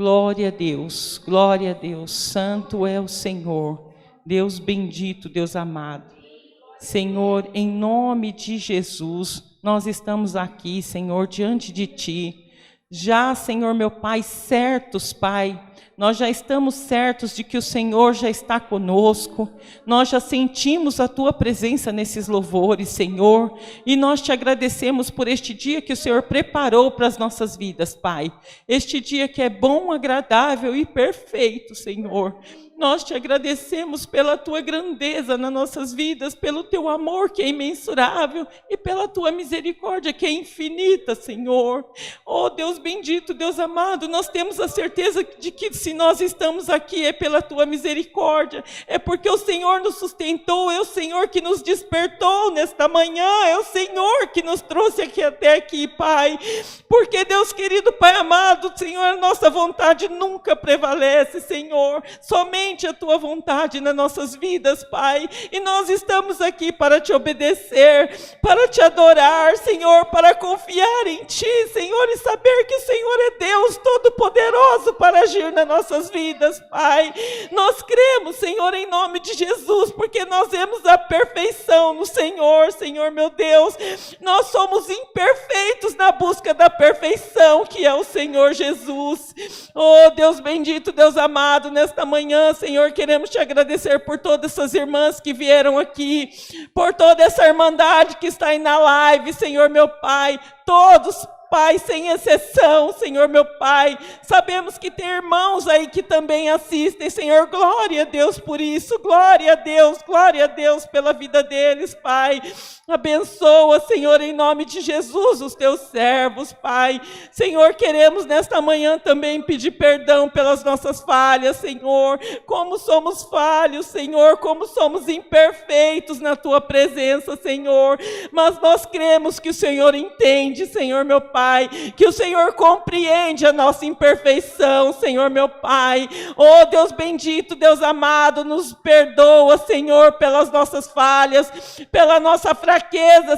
Glória a Deus, glória a Deus. Santo é o Senhor, Deus bendito, Deus amado. Senhor, em nome de Jesus, nós estamos aqui, Senhor, diante de Ti. Já, Senhor, meu Pai, certos, Pai, nós já estamos certos de que o Senhor já está conosco, nós já sentimos a Tua presença nesses louvores, Senhor, e nós Te agradecemos por este dia que o Senhor preparou para as nossas vidas, Pai. Este dia que é bom, agradável e perfeito, Senhor. Nós Te agradecemos pela Tua grandeza nas nossas vidas, pelo Teu amor que é imensurável e pela Tua misericórdia que é infinita, Senhor. Oh Deus bendito, Deus amado, nós temos a certeza de que se nós estamos aqui é pela Tua misericórdia, é porque o Senhor nos sustentou, é o Senhor que nos despertou nesta manhã, é o Senhor que nos trouxe até aqui, Pai. Porque Deus querido, Pai amado, Senhor, a nossa vontade nunca prevalece, Senhor, somente a Tua vontade nas nossas vidas, Pai, e nós estamos aqui para Te obedecer, para Te adorar, Senhor, para confiar em Ti, Senhor, e saber que o Senhor é Deus Todo-Poderoso para agir nas nossas vidas, Pai. Nós cremos, Senhor, em nome de Jesus, porque nós vemos a perfeição no Senhor, Senhor meu Deus. Nós somos imperfeitos na busca da perfeição, que é o Senhor Jesus. Oh Deus bendito, Deus amado, nesta manhã, Senhor, queremos Te agradecer por todas essas irmãs que vieram aqui, por toda essa irmandade que está aí na live, Senhor meu Pai, todos, Pai, sem exceção, Senhor meu Pai, sabemos que tem irmãos aí que também assistem, Senhor, glória a Deus por isso, glória a Deus pela vida deles, Pai. Abençoa, Senhor, em nome de Jesus, os Teus servos, Pai. Senhor, queremos nesta manhã também pedir perdão pelas nossas falhas, Senhor, como somos falhos, Senhor, como somos imperfeitos na Tua presença, Senhor, mas nós cremos que o Senhor entende, Senhor meu Pai, que o Senhor compreende a nossa imperfeição, Senhor meu Pai. Oh Deus bendito, Deus amado, nos perdoa, Senhor, pelas nossas falhas, pela nossa fraqueza,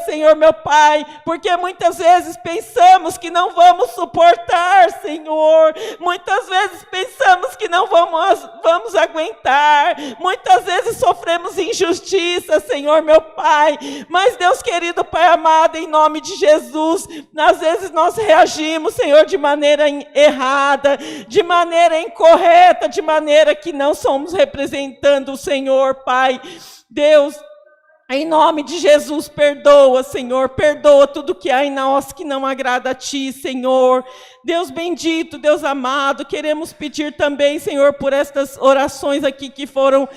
Senhor meu Pai, porque muitas vezes pensamos que não vamos suportar, Senhor, muitas vezes pensamos que não vamos aguentar, muitas vezes sofremos injustiça, Senhor meu Pai, mas Deus querido, Pai amado, em nome de Jesus, às vezes nós reagimos, Senhor, de maneira errada, de maneira incorreta, de maneira que não somos representando o Senhor, Pai. Deus, em nome de Jesus, perdoa, Senhor, perdoa tudo que há em nós que não agrada a Ti, Senhor. Deus bendito, Deus amado, queremos pedir também, Senhor, por estas orações aqui que foram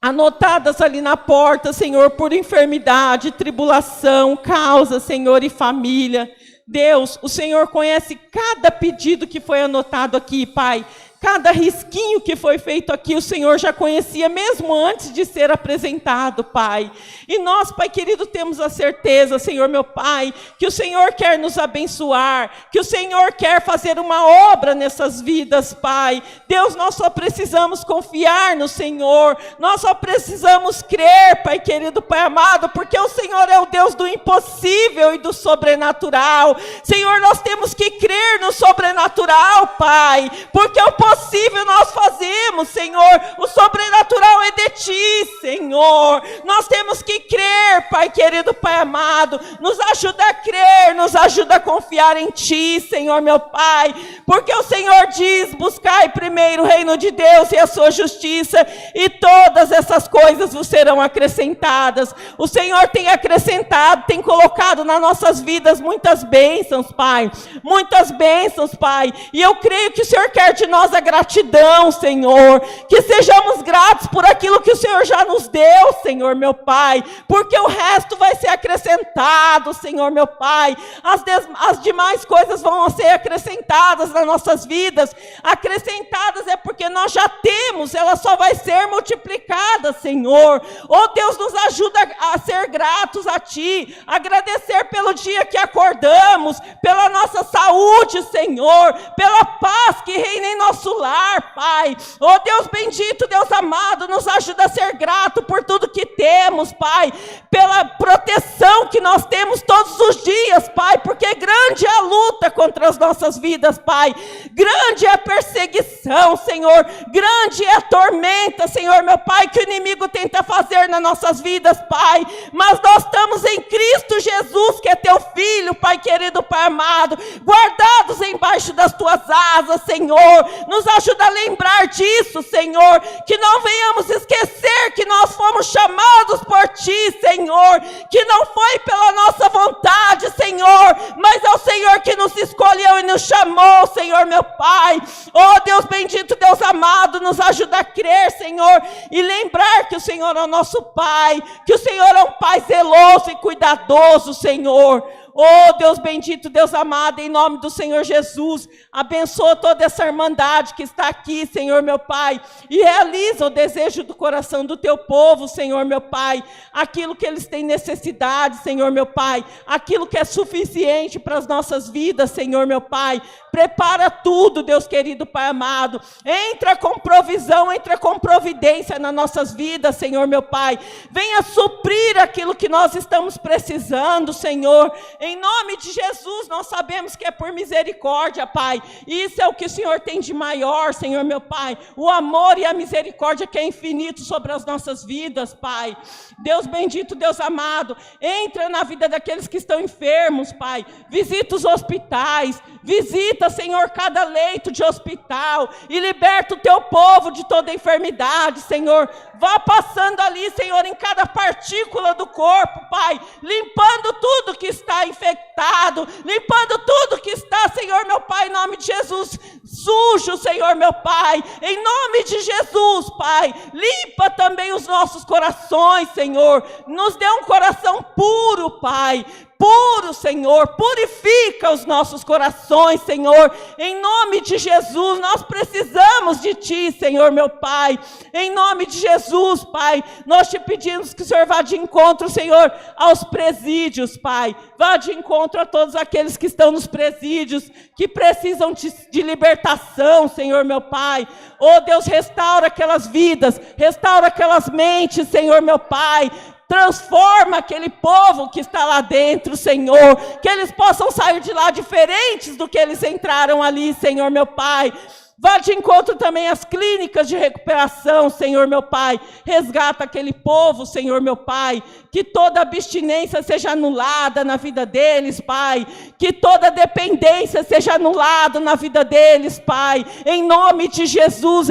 anotadas ali na porta, Senhor, por enfermidade, tribulação, causa, Senhor, e família. Deus, o Senhor conhece cada pedido que foi anotado aqui, Pai. Cada risquinho que foi feito aqui, o Senhor já conhecia mesmo antes de ser apresentado, Pai. E nós, Pai querido, temos a certeza, Senhor meu Pai, que o Senhor quer nos abençoar, que o Senhor quer fazer uma obra nessas vidas, Pai. Deus, nós só precisamos confiar no Senhor, nós só precisamos crer, Pai querido, Pai amado, porque o Senhor é o Deus do impossível e do sobrenatural. Senhor, nós temos que crer no sobrenatural, Pai, porque o possível nós fazemos, Senhor, o sobrenatural é de Ti, Senhor. Nós temos que crer, Pai querido, Pai amado, nos ajuda a crer, nos ajuda a confiar em Ti, Senhor meu Pai, porque o Senhor diz, buscai primeiro o reino de Deus e a sua justiça, e todas essas coisas vos serão acrescentadas. O Senhor tem acrescentado, tem colocado nas nossas vidas muitas bênçãos, Pai, muitas bênçãos, Pai, e eu creio que o Senhor quer de nós a gratidão, Senhor, que sejamos gratos por aquilo que o Senhor já nos deu, Senhor meu Pai, porque o resto vai ser acrescentado, Senhor meu Pai. As demais coisas vão ser acrescentadas nas nossas vidas. Acrescentadas é porque nós já temos, ela só vai ser multiplicada, Senhor. Oh Deus, nos ajuda a ser gratos a Ti, agradecer pelo dia que acordamos, pela nossa saúde, Senhor, pela paz que reina em nosso lar, Pai. Oh Deus bendito, Deus amado, nos ajuda a ser grato por tudo que temos, Pai, pela proteção que nós temos todos os dias, Pai, porque grande é a luta contra das nossas vidas, Pai. Grande é a perseguição, Senhor, grande é a tormenta, Senhor, meu Pai, que o inimigo tenta fazer nas nossas vidas, Pai, mas nós estamos em Cristo Jesus, que é teu Filho, Pai querido, Pai amado, guardados embaixo das tuas asas, Senhor. Nos ajuda a lembrar disso, Senhor, que não venhamos esquecer que nós fomos chamados por Ti, Senhor, que não foi pela nossa vontade, Senhor, mas é o Senhor que nos escolheu e nos chamou, Senhor, meu Pai. Oh, Deus bendito, Deus amado, nos ajuda a crer, Senhor, e lembrar que o Senhor é o nosso Pai, que o Senhor é um Pai zeloso e cuidadoso, Senhor. Oh, Deus bendito, Deus amado, em nome do Senhor Jesus, abençoa toda essa irmandade que está aqui, Senhor, meu Pai, e realiza o desejo do coração do teu povo, Senhor, meu Pai, aquilo que eles têm necessidade, Senhor, meu Pai, aquilo que é suficiente para as nossas vidas, Senhor, meu Pai. Prepara tudo, Deus querido, Pai amado. Entra com provisão, entra com providência nas nossas vidas, Senhor, meu Pai. Venha suprir aquilo que nós estamos precisando, Senhor. Em nome de Jesus, nós sabemos que é por misericórdia, Pai. Isso é o que o Senhor tem de maior, Senhor, meu Pai. O amor e a misericórdia que é infinito sobre as nossas vidas, Pai. Deus bendito, Deus amado. Entra na vida daqueles que estão enfermos, Pai. Visita os hospitais. Visita, Senhor, cada leito de hospital e liberta o teu povo de toda enfermidade, Senhor. Vá passando ali, Senhor, em cada partícula do corpo, Pai, limpando tudo que está infectado, limpando tudo que está, Senhor, meu Pai, em nome de Jesus, sujo, Senhor, meu Pai, em nome de Jesus, Pai. Limpa também os nossos corações, Senhor. Nos dê um coração puro, Pai. Puro, Senhor, purifica os nossos corações, Senhor, em nome de Jesus. Nós precisamos de Ti, Senhor, meu Pai, em nome de Jesus, Pai. Nós te pedimos que o Senhor vá de encontro, Senhor, aos presídios, Pai. Vá de encontro a todos aqueles que estão nos presídios, que precisam de libertação, Senhor, meu Pai. Oh, Deus, restaura aquelas vidas, restaura aquelas mentes, Senhor, meu Pai. Transforma aquele povo que está lá dentro, Senhor, que eles possam sair de lá diferentes do que eles entraram ali, Senhor, meu Pai. Vá de encontro também às clínicas de recuperação, Senhor, meu Pai. Resgata aquele povo, Senhor, meu Pai. Que toda abstinência seja anulada na vida deles, Pai. Que toda dependência seja anulada na vida deles, Pai. Em nome de Jesus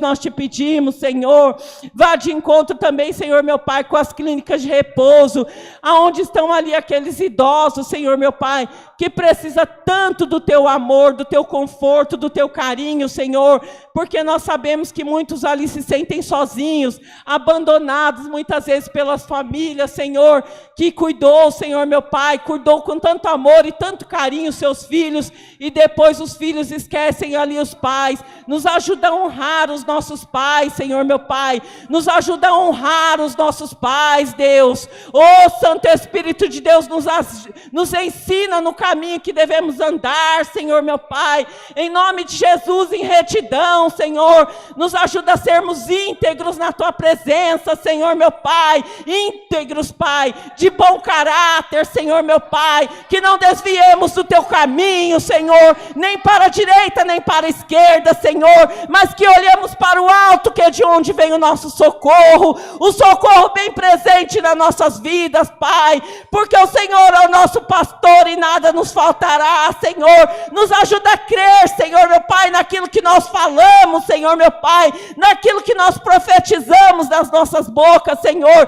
nós te pedimos, Senhor. Vá de encontro também, Senhor, meu Pai, com as clínicas de repouso, aonde estão ali aqueles idosos, Senhor, meu Pai, que precisa tanto do teu amor, do teu conforto, do teu carinho, Senhor, porque nós sabemos que muitos ali se sentem sozinhos, abandonados muitas vezes pelas famílias, Senhor, que cuidou, Senhor, meu Pai, cuidou com tanto amor e tanto carinho seus filhos, e depois os filhos esquecem ali os pais. Nos ajuda a honrar os nossos pais, Senhor, meu Pai, nos ajuda a honrar os nossos pais, Deus. Oh, Santo Espírito de Deus, nos ensina no caminho que devemos andar, Senhor, meu Pai, em nome de Jesus, em retidão, Senhor. Nos ajuda a sermos íntegros na Tua presença, Senhor, meu Pai, íntegros, Pai, de bom caráter, Senhor, meu Pai, que não desviemos do Teu caminho, Senhor, nem para a direita, nem para a esquerda, Senhor, mas que olhemos para o alto, que é de onde vem o nosso socorro, o socorro bem presente nas nossas vidas, Pai, porque o Senhor é o nosso pastor e nada nos faltará, Senhor. Nos ajuda a crer, Senhor, meu Pai, naquilo que nós falamos, Senhor, meu Pai, naquilo que nós profetizamos nas nossas bocas, Senhor.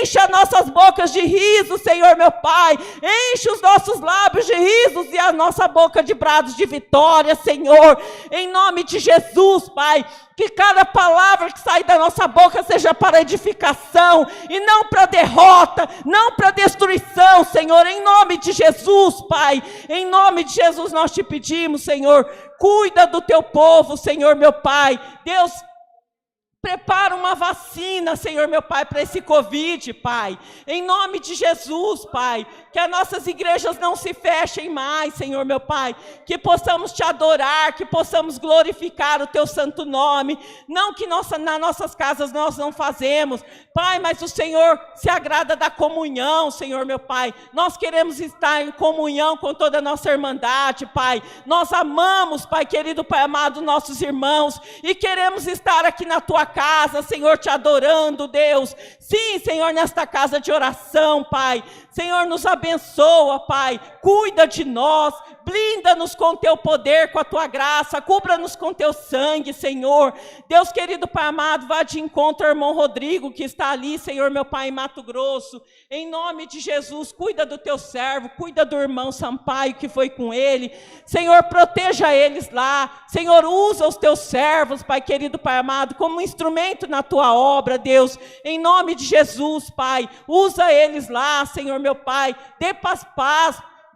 Encha nossas bocas de riso, Senhor, meu Pai. Enche os nossos lábios de risos e a nossa boca de brados de vitória, Senhor. Em nome de Jesus, Pai. Que cada palavra que sai da nossa boca seja para edificação e não para derrota, não para destruição, Senhor, em nome de Jesus, Pai, em nome de Jesus nós te pedimos, Senhor, cuida do teu povo, Senhor, meu Pai, Deus, Prepara uma vacina, Senhor meu Pai, para esse Covid, Pai. Em nome de Jesus, Pai. Que as nossas igrejas não se fechem mais, Senhor meu Pai. Que possamos te adorar, que possamos glorificar o teu santo nome. Não que nas nossas casas nós não fazemos, Pai, mas o Senhor se agrada da comunhão, Senhor meu Pai. Nós queremos estar em comunhão com toda a nossa irmandade, Pai. Nós amamos, Pai querido, Pai amado, nossos irmãos. E queremos estar aqui na tua casa, Senhor, te adorando, Deus. Sim, Senhor, nesta casa de oração, Pai. Senhor, nos abençoa, Pai. Cuida de nós. Blinda-nos com teu poder, com a tua graça. Cubra-nos com teu sangue, Senhor. Deus querido, Pai amado, vá de encontro ao irmão Rodrigo, que está ali, Senhor, meu Pai, em Mato Grosso. Em nome de Jesus, cuida do teu servo. Cuida do irmão Sampaio, que foi com ele. Senhor, proteja eles lá. Senhor, usa os teus servos, Pai querido, Pai amado, como instrumento na tua obra, Deus. Em nome de Jesus, Pai. Usa eles lá, Senhor, meu Pai. Dê paz.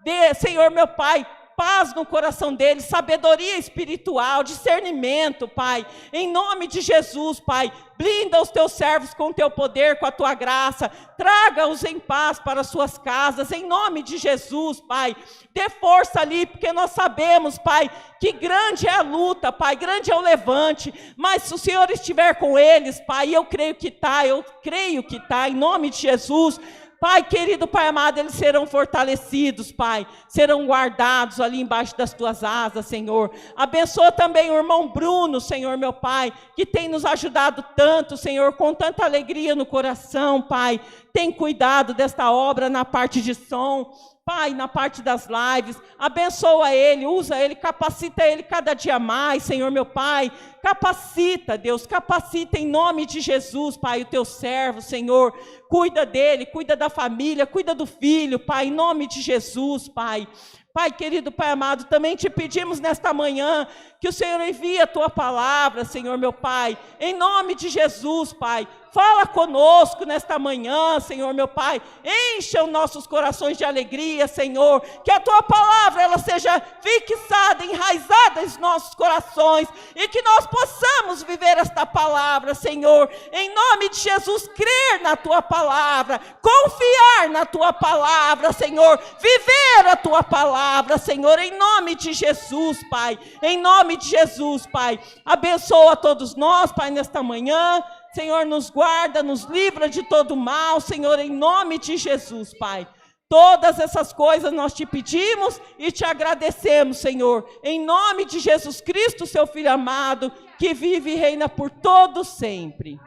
Dê, Senhor, meu Pai, paz no coração deles, sabedoria espiritual, discernimento, Pai. Em nome de Jesus, Pai, blinda os teus servos com o teu poder, com a tua graça. Traga-os em paz para as suas casas, em nome de Jesus, Pai. Dê força ali, porque nós sabemos, Pai, que grande é a luta, Pai, grande é o levante. Mas se o Senhor estiver com eles, Pai, eu creio que está, em nome de Jesus. Pai querido, Pai amado, eles serão fortalecidos, Pai, serão guardados ali embaixo das tuas asas, Senhor. Abençoa também o irmão Bruno, Senhor meu Pai, que tem nos ajudado tanto, Senhor, com tanta alegria no coração, Pai. Tem cuidado desta obra na parte de som, Pai, na parte das lives. Abençoa ele, usa ele, capacita ele cada dia mais, Senhor meu Pai. Capacita, Deus, capacita em nome de Jesus, Pai, o teu servo, Senhor. Cuida dele, cuida da família, cuida do filho, Pai, em nome de Jesus, Pai. Pai querido, Pai amado, também te pedimos nesta manhã que o Senhor envie a tua palavra, Senhor meu Pai, em nome de Jesus, Pai. Fala conosco nesta manhã, Senhor meu Pai. Encha os nossos corações de alegria, Senhor. Que a tua palavra ela seja fixada, enraizada em nossos corações. E que nós possamos viver esta palavra, Senhor. Em nome de Jesus, crer na tua palavra. Confiar na tua palavra, Senhor. Viver a tua palavra, Senhor. Em nome de Jesus, Pai. Em nome de Jesus, Pai. Abençoa a todos nós, Pai, nesta manhã. Senhor, nos guarda, nos livra de todo mal, Senhor, em nome de Jesus, Pai. Todas essas coisas nós te pedimos e te agradecemos, Senhor, em nome de Jesus Cristo, seu Filho amado, que vive e reina por todo sempre.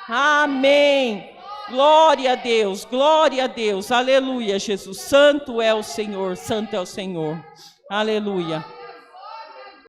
Amém. Glória a Deus, aleluia, Jesus. Santo é o Senhor, santo é o Senhor. Aleluia.